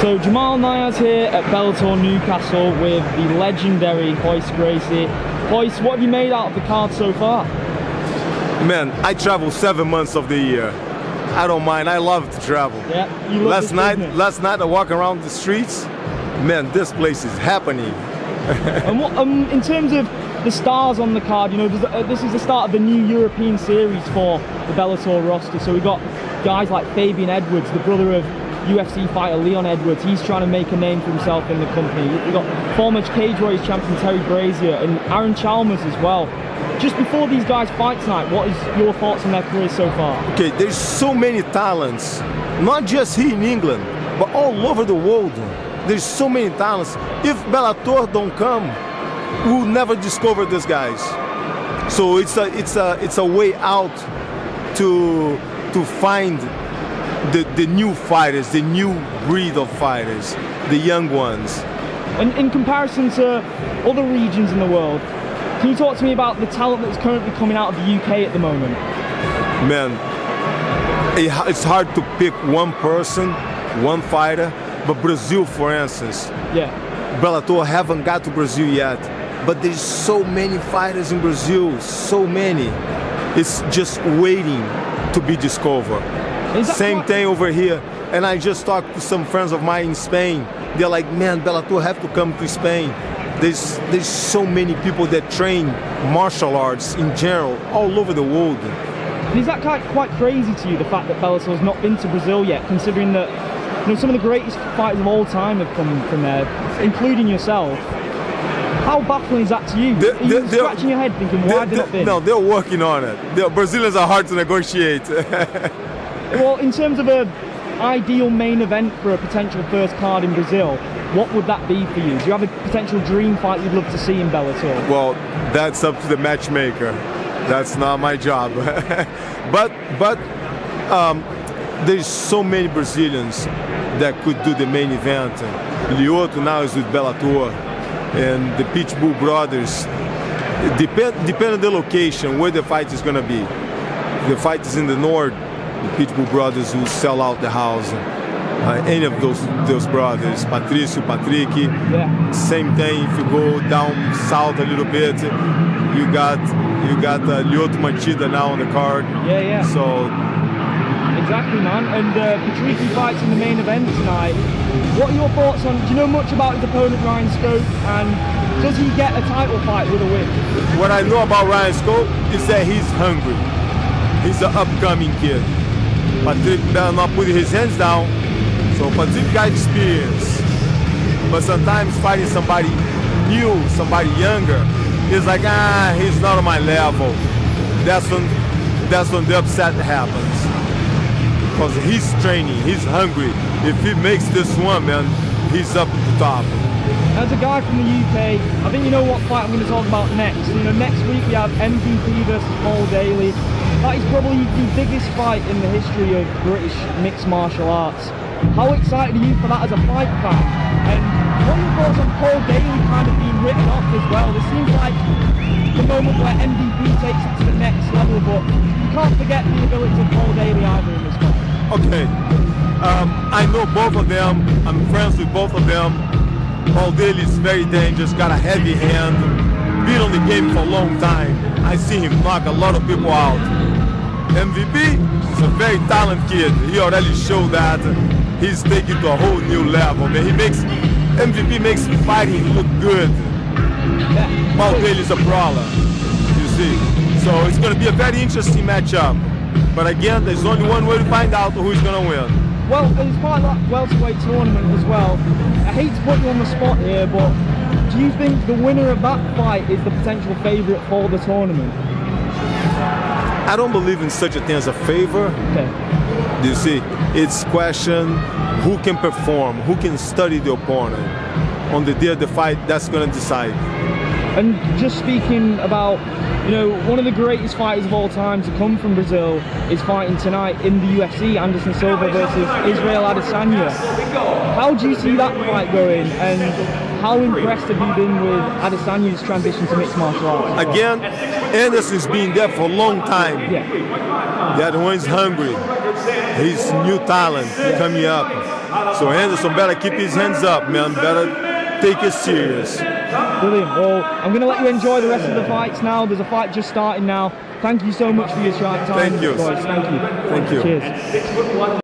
So Jamal Niaz here at Bellator Newcastle with the legendary Royce Gracie. Royce, what have you made out of the card so far? Man, I travel 7 months of the year. I don't mind. I love to travel. Yeah, you love last night I walk around the streets. Man, this place is happening. And what, in terms of the stars on the card, you know, this is the start of the new European series for the Bellator roster. So we've got guys like Fabian Edwards, the brother of UFC fighter Leon Edwards. He's trying to make a name for himself in the company. We've got former Cage Warriors champion Terry Brazier and Aaron Chalmers as well. Just before these guys fight tonight, what is your thoughts on their careers so far? Okay, there's so many talents, not just here in England, but all over the world. There's so many talents. If Bellator don't come, we'll never discover these guys. So it's a way out to find the new fighters, the new breed of fighters, the young ones. And in comparison to other regions in the world, can you talk to me about the talent that's currently coming out of the UK at the moment? Man, it's hard to pick one person, one fighter, but Brazil, for instance. Yeah. Bellator haven't got to Brazil yet, but there's so many fighters in Brazil, so many. It's just waiting to be discovered. Same thing over here. And I just talked to some friends of mine in Spain. They're like, man, Bellator have to come to Spain. There's so many people that train martial arts in general all over the world. And is that quite crazy to you, the fact that Bellator's not been to Brazil yet, considering that, you know, some of the greatest fighters of all time have come from there, including yourself? How baffling is that to you? Are you scratching your head thinking, why have they not been? No, they're working on it. The Brazilians are hard to negotiate. Well, in terms of an ideal main event for a potential first card in Brazil, what would that be for you? Do you have a potential dream fight you'd love to see in Bellator? Well, that's up to the matchmaker. That's not my job. but there's so many Brazilians that could do the main event. Lyoto now is with Bellator, and the Pitbull brothers. Depend on the location where the fight is gonna be. If the fight is in the north, the Pitbull brothers will sell out the house. Any of those brothers, Patricio, Patrick. Yeah. Same thing. If you go down south a little bit, you got Lyoto Machida now on the card. Yeah. So exactly, man. And Patricky fights in the main event tonight. What are your thoughts on? Do you know much about his opponent Ryan Scope? And does he get a title fight with a win? What I know about Ryan Scope is that he's hungry. He's an upcoming kid. Patrick better not put his hands down. So Patrick got experience, but sometimes fighting somebody new, somebody younger, is like, he's not on my level. That's when the upset happens. Because he's training, he's hungry. If he makes this one, man, he's up to the top. As a guy from the UK, I think you know what fight I'm going to talk about next. You know, next week we have MVP versus Paul Daly. That is probably the biggest fight in the history of British mixed martial arts. How excited are you for that as a fight fan? And what are your thoughts on Paul Daly kind of being written off as well? This seems like the moment where MVP takes it to the next level, but you can't forget the ability of Paul Daly either in this fight. Okay, I know both of them. I'm friends with both of them. Paul Daly is very dangerous, got a heavy hand, been on the game for a long time. I see him knock a lot of people out. MVP is a very talented kid. He already showed that. He's taking to a whole new level. Man, MVP makes fighting look good. Yeah. Paul Daly is a brawler, you see. So it's going to be a very interesting matchup. But again, there's only one way to find out who's going to win. Well, it's part of that welterweight tournament as well. I hate to put you on the spot here, but do you think the winner of that fight is the potential favourite for the tournament? I don't believe in such a thing as a favor. Okay. You see, it's question who can perform, who can study the opponent. On the day of the fight, that's going to decide. And just speaking about, you know, one of the greatest fighters of all time to come from Brazil is fighting tonight in the UFC, Anderson Silva versus Israel Adesanya. How do you see that fight going, and how impressed have you been with Adesanya's transition to mixed martial arts? Again, Anderson's been there for a long time. Yeah. The other one's hungry. He's new talent coming up. So Henderson better keep his hands up, man. Better take it serious. Brilliant. Well, I'm going to let you enjoy the rest of the fights now. There's a fight just starting now. Thank you so much for your time. Thank you. Royce. Thank you. Thank you. Cheers.